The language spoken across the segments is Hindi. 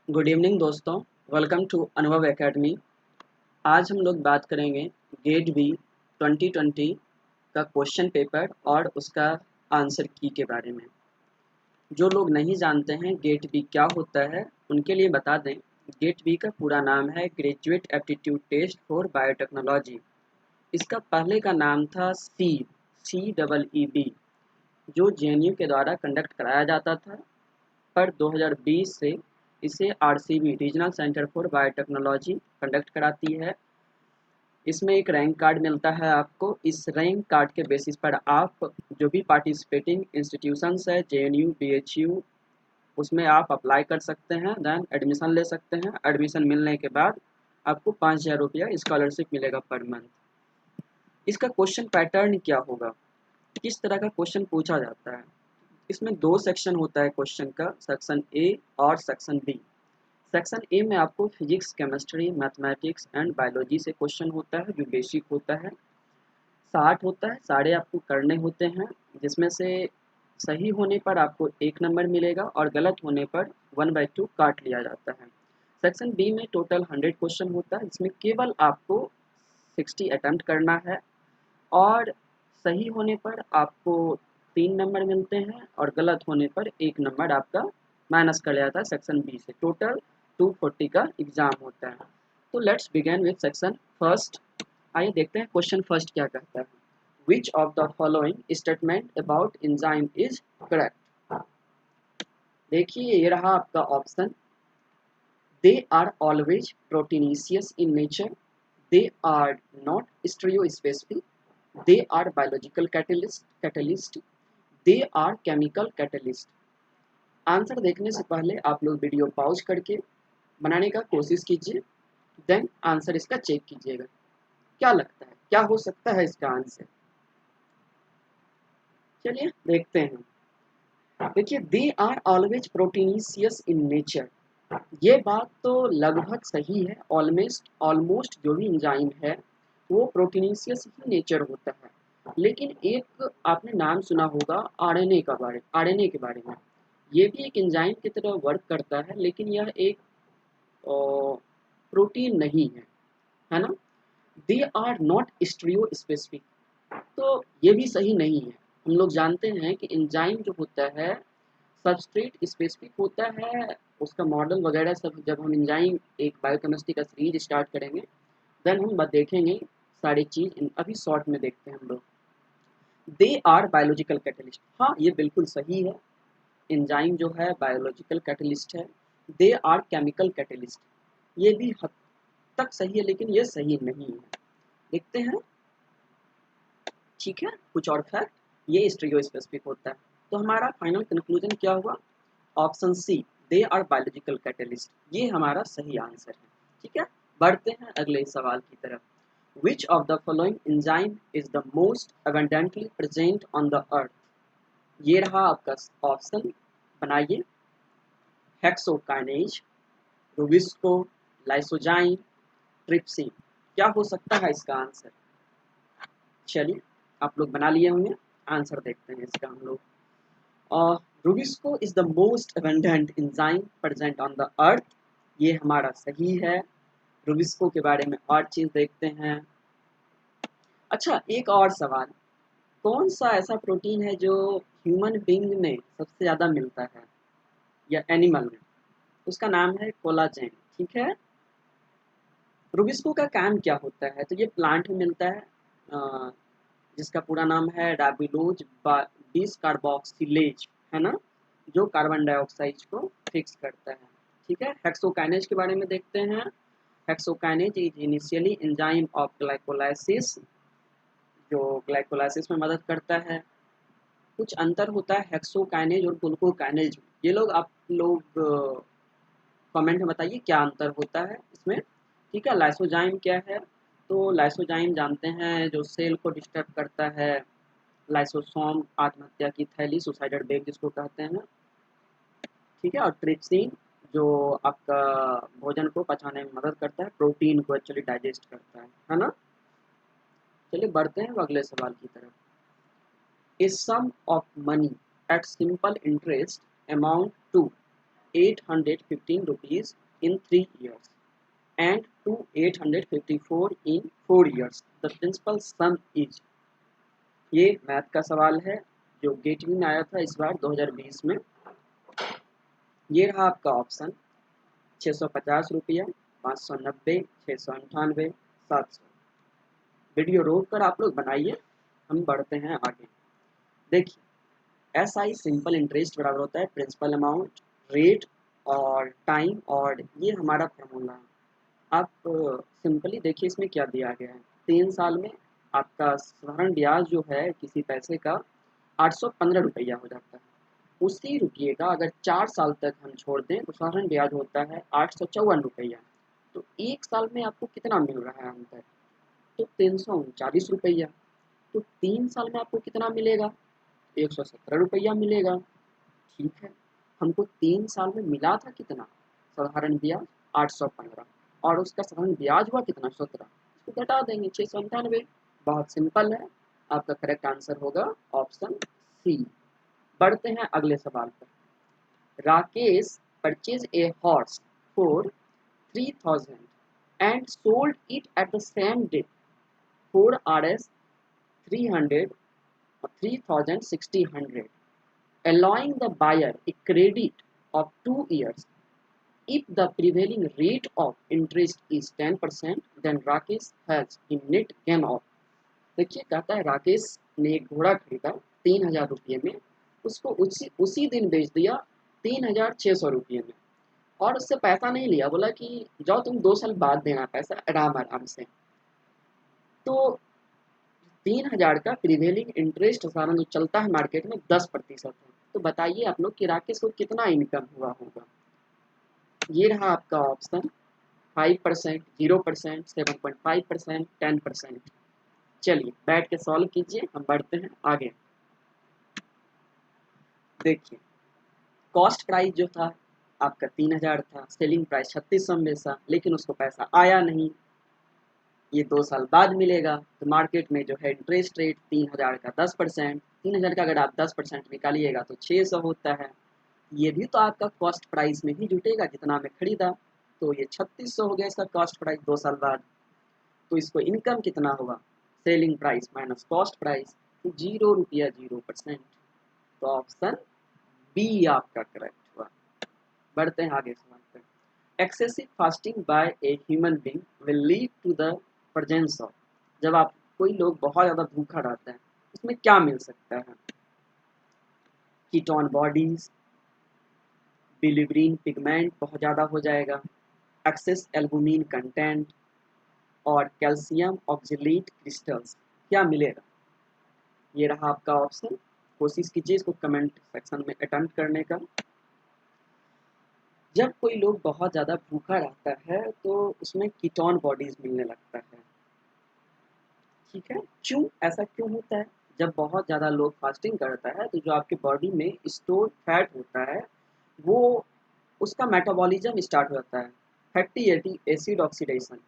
गुड इवनिंग दोस्तों। वेलकम टू अनुभव एकेडमी। आज हम लोग बात करेंगे गेट बी 2020 का क्वेश्चन पेपर और उसका आंसर की के बारे में। जो लोग नहीं जानते हैं गेट बी क्या होता है उनके लिए बता दें। गेट बी का पूरा नाम है graduate aptitude test for biotechnology. इसका पहले का नाम था CEEB, जो JNU के द्वारा कंडक्ट कराया जाता था, पर 2020 से इसे RCB regional centre for biotechnology conduct कराती है। इसमें एक रैंक कार्ड मिलता है आपको। इस रैंक कार्ड के बेसिस पर आप जो भी पार्टिसिपेटिंग इंस्टीट्यूशंस है JNU BHU उसमें आप अप्लाई कर सकते हैं, देन एडमिशन ले सकते हैं। एडमिशन मिलने के बाद आपको 5,000 रुपया स्कॉलरशिप मिलेगा पर मंथ। इसका क्वेश्चन पैटर्न क्या होगा, किस तरह का क्वेश्चन पूछा जाता है। इसमें दो सेक्शन होता है क्वेश्चन का, सेक्शन ए और सेक्शन बी। सेक्शन ए में आपको physics, chemistry, mathematics and biology से क्वेश्चन होता है जो बेसिक होता है। 60 होता है, सारे आपको करने होते हैं, जिसमें से सही होने पर आपको 1 नंबर मिलेगा और गलत होने पर 1/2 काट लिया जाता है। सेक्शन बी में टोटल 100 क्वेश्चन होता है, इसमें केवल आपको 60 अटैम्प्ट करना है और सही होने पर आपको 3 नंबर मिलते हैं और गलत होने पर 1 नंबर आपका माइनस कर लिया जाता है सेक्शन बी से। टोटल 240 का एग्जाम होता है। तो let's begin with section first. आइए देखते हैं क्वेश्चन फर्स्ट क्या कहता है। Which of the following statement about enzyme is correct. देखिए ये रहा आपका option. They are always proteinaceous in nature, they are not stereospecific, they are biological catalyst, they are chemical catalyst। Answer देखने से पहले आप लोग वीडियो पॉज करके बनाने का कोशिश कीजिए, देन आंसर इसका चेक कीजिएगा। क्या लगता है क्या हो सकता है इसका आंसर। चलिए देखते हैं। देखिए they are always proteinaceous in nature, ये बात तो लगभग सही है। ऑलमोस्ट ऑलमोस्ट जो भी एंजाइम है वो प्रोटीनेशियस ही नेचर होता है। लेकिन एक आपने नाम सुना होगा आरएनए के बारे में। ये भी एक एंजाइम की तरह वर्क करता है, लेकिन यह एक प्रोटीन नहीं है ना। They are not stereospecific, तो ये भी सही नहीं है। हम लोग जानते हैं कि एंजाइम जो होता है सबस्ट्रेट स्पेसिफिक होता है। उसका मॉडल वगैरह सब जब हम एंजाइम एक बायोकेमिस्ट्री का सीरीज स्टार्ट करेंगे देन हम देखेंगे सारी चीज़। अभी शॉर्ट में देखते हैं हम लोग। दे आर बायोलॉजिकल कैटलिस्ट, हाँ ये बिल्कुल सही है। एंजाइम जो है बायोलॉजिकल कैटलिस्ट है। दे आर केमिकल कैटलिस्ट, ये भी हद तक सही है, लेकिन ये सही नहीं है। देखते हैं। ठीक है, कुछ और फैक्ट, ये स्टीरियो स्पेसिफिक होता है। तो हमारा फाइनल कंक्लूजन क्या हुआ, option C, they are biological catalyst, ये हमारा सही आंसर है। ठीक है, बढ़ते हैं अगले सवाल की तरफ। विच of the following enzyme is the most abundantly present on the earth. ये रहा आपका ऑप्शन, बनाइए। Hexokinase, rubisco, lysozyme, trypsin. क्या हो सकता है इसका आंसर। चलिए आप लोग बना लिए होंगे, आंसर देखते हैं इसका हम लोग। Rubisco is the most abundant enzyme present on the earth, ये हमारा सही है। रूबिस्को के बारे में और चीज देखते हैं। अच्छा एक और सवाल, कौन सा ऐसा प्रोटीन है जो ह्यूमन बींग में सबसे ज़्यादा मिलता है या एनिमल में। उसका नाम है कोलाजेन। ठीक है, रूबिस्को का काम क्या होता है, तो ये प्लांट में मिलता है, जिसका पूरा नाम है डायबिलोज बीस कार्बोक्सिलेज, है ना, जो कार्बन डाइऑक्साइड को फिक्स करता है। ठीक है, हेक्सोकाइनेज के बारे में देखते हैं। Hexokinase is initially enzyme of glycolysis, जो ग्लाइकोलाइसिस में मदद करता है। कुछ अंतर होता है हेक्सोकाइनेज और ग्लूकोकाइनेज। ये लोग आप लोग कमेंट में बताइए क्या अंतर होता है इसमें। ठीक है, लाइसोजाइम क्या है, तो लाइसोजाइम जानते हैं जो सेल को डिस्टर्ब करता है। लाइसोसोम आत्महत्या की थैली, सुसाइडल बेग जिसको कहते हैं। ठीक है, और ट्रिप्सिन जो आपका भोजन को पचाने में मदद करता है, प्रोटीन को एक्चुअली डाइजेस्ट करता है ना। चलिए बढ़ते हैं अगले सवाल की तरफ। A sum of money at simple interest amount to, 815 rupees in 3 years and to 854 in 4 years. The principal sum is। ये मैथ का सवाल है जो गेटवी में आया था इस बार 2020 में। ये रहा आपका ऑप्शन 650 रुपया, 590, 698, 700। वीडियो रोक कर आप लोग बनाइए, हम बढ़ते हैं आगे। देखिए SI सिंपल इंटरेस्ट बराबर होता है प्रिंसिपल अमाउंट, रेट और टाइम, और ये हमारा फॉर्मूला। आप सिंपली देखिए इसमें क्या दिया गया है। 3 साल में आपका साधारण ब्याज जो है किसी पैसे का 815 रुपया हो जाता है। उसी रुपये का अगर 4 साल तक हम छोड़ दें तो साधारण ब्याज होता है 854 रुपया। तो 1 साल में आपको कितना मिल रहा है अंतर? तो 339 रुपया। तो 3 साल में आपको कितना मिलेगा? 117 रुपया मिलेगा। ठीक है, हमको 3 साल में मिला था कितना? साधारण ब्याज 815 और उसका साधारण ब्याज हुआ कितना? 17। इसको घटा देंगे 698। बहुत सिंपल है, आपका करेक्ट आंसर होगा ऑप्शन सी। बढ़ते हैं अगले सवाल पर। Rakesh purchase a horse for 3000 and sold it at the same day for Rs 300 or 3600, allowing the buyer a credit of 2 years. If the prevailing rate of interest is 10%, then Rakesh has a net gain of। देखिए कहता है राकेश ने एक घोड़ा खरीदा 3000 रुपये में, उसको उसी दिन बेच दिया 3600 रुपये में, और उससे पैसा नहीं लिया, बोला कि जाओ तुम 2 साल बाद देना पैसा आराम से। तो 3000 का प्रिवेलिंग इंटरेस्ट साधारण जो चलता है मार्केट में 10% है। तो बताइए आप लोग कि राकेश को कितना इनकम हुआ होगा? ये रहा आपका ऑप्शन 5%, 0%, 7.5%, 10%। चलिए बैठ के सॉल्व कीजिए, हम बढ़ते हैं आगे। देखिए कॉस्ट प्राइस जो था आपका 3000 था, सेलिंग प्राइस 3600 में था, लेकिन उसको पैसा आया नहीं। ये 2 साल बाद मिलेगा। तो मार्केट में जो है इंटरेस्ट रेट 3000 का 10%, 3000 का अगर आप 10% निकालिएगा तो 600 होता है। ये भी तो आपका कॉस्ट प्राइस में ही जुटेगा जितना में खरीदा। तो ये 3600 हो गया इसका कॉस्ट प्राइस 2 साल बाद। तो इसको इनकम कितना होगा? Selling price minus cost price, 0 रुपया 0%। तो ऑप्शन बी आपका करेक्ट हुआ। बढ़ते हैं आगे सवाल पर। Excessive fasting by a human being will lead to the presence of. जब आप कोई लोग बहुत ज़्यादा भूखा रहता है उसमें क्या मिल सकता है? कीटोन बॉडीज, बिलिवरीन पिगमेंट बहुत ज़्यादा हो जाएगा, एक्सेस एल्बुमिन कंटेंट और कैल्शियम ऑक्जेलेट क्रिस्टल्स। क्या मिलेगा? ये रहा आपका ऑप्शन। कोशिश कीजिए इसको कमेंट सेक्शन में अटेम्प्ट करने का। जब कोई लोग बहुत ज़्यादा भूखा रहता है तो उसमें कीटोन बॉडीज मिलने लगता है। ठीक है, क्यों ऐसा क्यों होता है? जब बहुत ज़्यादा लोग फास्टिंग करता है तो जो आपके बॉडी में स्टोर फैट होता है वो उसका मेटाबॉलिज्म स्टार्ट हो जाता है, फैटी एसिड ऑक्सीडेशन,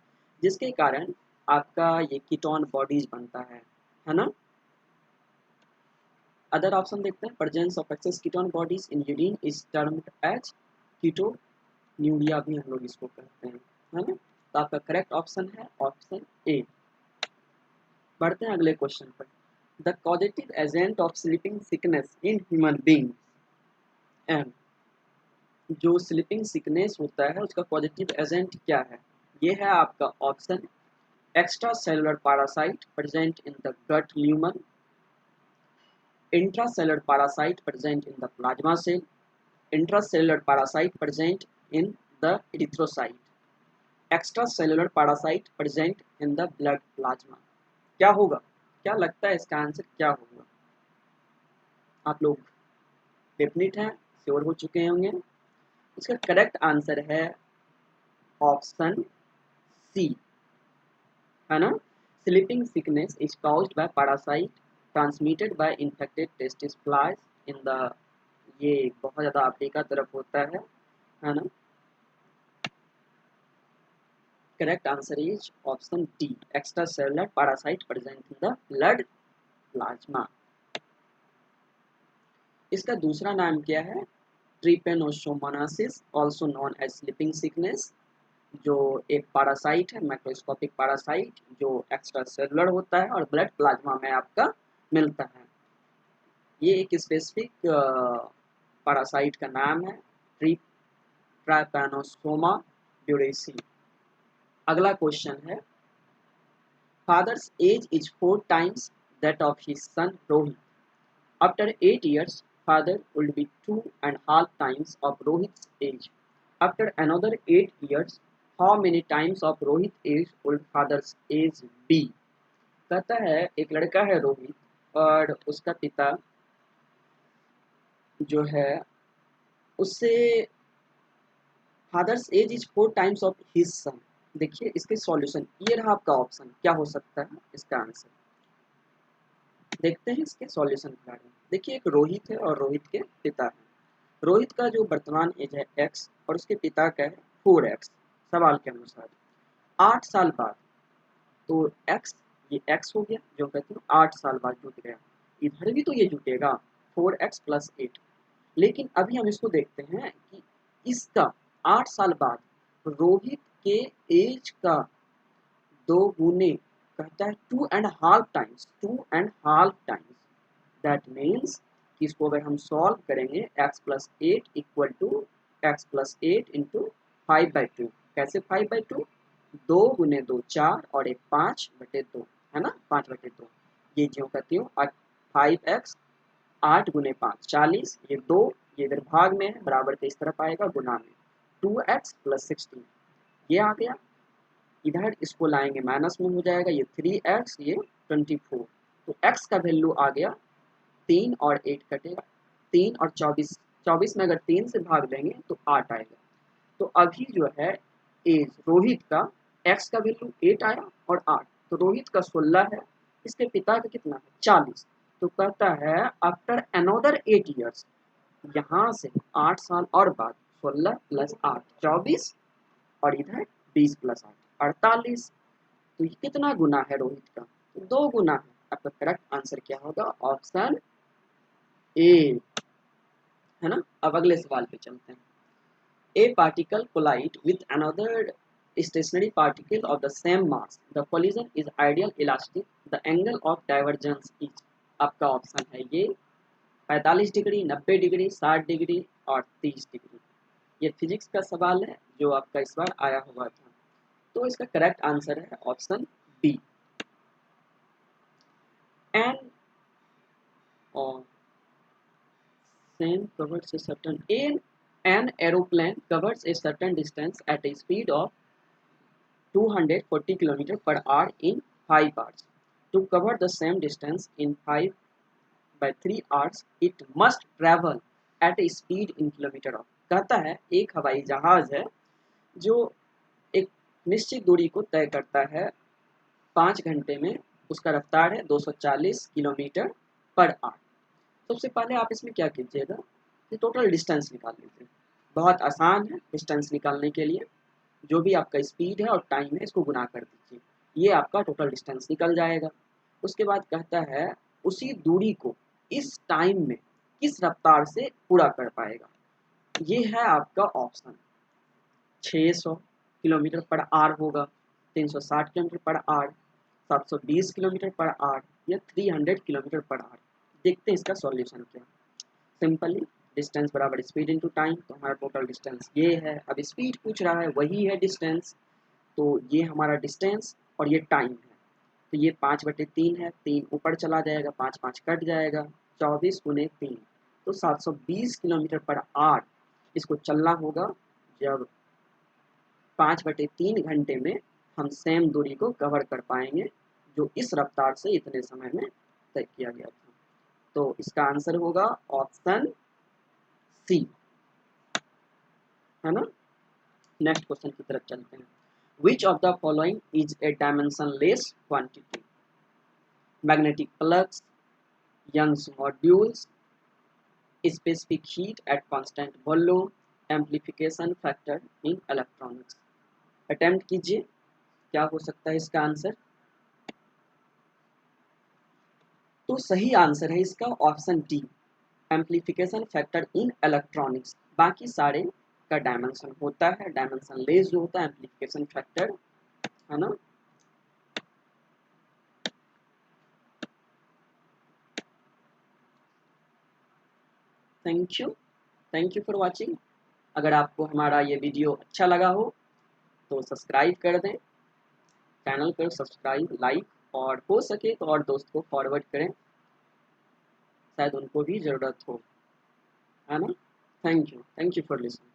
जिसके कारण आपका ये कीटोन बॉडीज बनता है ना। अदर ऑप्शन देखते हैं। Presence of excess ketone bodies in urine is termed as ketonuria भी हम लोग इसको कहते हैं, है ना। तो आपका करेक्ट ऑप्शन है ऑप्शन ए। बढ़ते हैं अगले क्वेश्चन पर। The causative agent of sleeping sickness in human being and, जो स्लीपिंग सिकनेस होता है उसका पॉजिटिव एजेंट क्या है? ये है आपका option extracellular parasite present in the gut lumen, intracellular parasite present in the plasma cell, intracellular parasite present in the erythrocyte, extracellular parasite present in the blood plasma. क्या होगा? क्या लगता है इसका आंसर क्या होगा? आप लोग डेफिनेट हैं, श्योर हो चुके होंगे। इसका करेक्ट आंसर है ऑप्शन सी, है ना। Sleeping sickness is caused by parasite transmitted by infected tsetse flies in the, ये बहुत ज़्यादा अफ्रीका तरफ होता है ना। Correct answer is option D, extracellular parasite present in the blood plasma. इसका दूसरा नाम क्या है? Trypanosomiasis also known as sleeping sickness, जो एक पैरासाइट है, माइक्रोस्कोपिक पैरासाइट जो एक्स्ट्रा सेलुलर होता है और ब्लड प्लाज्मा में आपका मिलता है। ये एक स्पेसिफिक पैरासाइट का नाम है ट्रिपैनोसोमा ड्यूरेसी। अगला क्वेश्चन है, father's age is 4 times that of his son Rohit. After 8 years, father would be 2.5 times of Rohit's age. After another 8 years, how many times of Rohit's age would father's age be? कहता है एक लड़का है रोहित और उसका पिता जो है उससे father's age is 4 times of his son. देखिए इसके सॉल्यूशन, ये रहा आपका ऑप्शन, क्या हो सकता है इसका आंसर। देखते हैं इसके सॉल्यूशन के बारे में। देखिए एक रोहित है और रोहित के पिता है। रोहित का जो वर्तमान एज है x और उसके पिता का है 4x सवाल के अनुसार। 8 साल बाद तो x, ये x हो गया जो कहते हैं 8 साल बाद जुट गया, इधर भी तो ये जुटेगा 4x + 8। लेकिन अभी हम इसको देखते हैं कि इसका 8 साल बाद रोहित के एज का 2 गुने, कहता है 2.5 times, 2.5 times। दैट मीन्स कि इसको अगर हम सॉल्व करेंगे x + 8 = x + 8 × 5/2। कैसे 5/2? 2 × 2 4 और एक 5/2 है ना, 5/2। ये जो कहती हूँ 5x, 8 × 5 40, ये 2, ये इधर भाग में है, बराबर के इस तरफ आएगा, गुना में 2x + 16 ये आ गया। इधर इसको लाएंगे माइनस में हो जाएगा, ये 3x, ये 24। तो x का वैल्यू आ गया 3 और 8 कटेगा, 3 और 24, 24 में अगर 3 से भाग देंगे तो 8 आएगा। तो अभी जो है एज रोहित का x का वैल्यू 8 आया और 8, तो रोहित का 16 है, इसके पिता का कितना है 40। तो कहता है आफ्टर अनदर 8 years, यहाँ से 8 साल और बाद 16 + 8 24 और इधर 20 + 8 48। तो ये कितना गुना है रोहित का? 2 गुना है। आपका करेक्ट आंसर क्या होगा? ऑप्शन ए, है ना। अब अगले सवाल पे चलते हैं। A particle collide with another stationary particle of the same mass. The collision is ideal elastic. The angle of divergence is, आपका ऑप्शन है ये 45 डिग्री, 90 डिग्री, 60 डिग्री और 30 डिग्री। ये फिजिक्स का सवाल है जो आपका इस बार आया हुआ था। तो इसका करेक्ट आंसर है option B. And covers a certain an aeroplane covers a certain distance at a speed of 240 km/h in 5 hours. To cover the same distance in 5/3 hours, it must travel at a speed in kilometer of। कहता है एक हवाई जहाज है जो एक निश्चित दूरी को तय करता है 5 घंटे में, उसका रफ्तार है 240 km/h। सबसे पहले आप इसमें क्या कीजिएगा कि टोटल डिस्टेंस निकाल लीजिए। बहुत आसान है, डिस्टेंस निकालने के लिए जो भी आपका स्पीड है और टाइम है इसको गुना कर दीजिए, ये आपका टोटल डिस्टेंस निकल जाएगा। उसके बाद कहता है उसी दूरी को इस टाइम में किस रफ्तार से पूरा कर पाएगा। ये है आपका ऑप्शन, 600 km/h होगा, 360 km/h, 720 km/h या 300 km/h। देखते हैं इसका सॉल्यूशन क्या। सिंपली डिस्टेंस बराबर स्पीड इनटू टाइम, तो हमारा टोटल डिस्टेंस ये है। अब स्पीड पूछ रहा है, वही है डिस्टेंस, तो ये हमारा डिस्टेंस और ये टाइम है। तो ये 5/3 है, 3 ऊपर चला जाएगा, 5 5 कट जाएगा, 24 × 3 तो 720 km/h इसको चलना होगा। जब 5/3 घंटे में हम सेम दूरी को कवर कर पाएंगे जो इस रफ्तार से इतने समय में तय किया गया था। तो इसका आंसर होगा ऑप्शन सी, है ना। नेक्स्ट क्वेश्चन की तरफ चलते हैं। Which of the following is a dimensionless quantity? Magnetic flux, Young's modulus, specific heat at constant volume, amplification factor in electronics. Attempt कीजिए, क्या हो सकता है इसका आंसर। तो सही आंसर है इसका option D, amplification factor in electronics, बाकी सारे का डायमेंशन होता है, डायमेंशन लेस जो होता है एम्प्लीफिकेशन फैक्टर, है ना। Thank you for watching. अगर आपको हमारा ये वीडियो अच्छा लगा हो तो सब्सक्राइब कर दें, चैनल पर सब्सक्राइब, लाइक, और हो सके तो और दोस्त को फॉरवर्ड करें, शायद उनको भी ज़रूरत हो, है ना। Thank you for listening.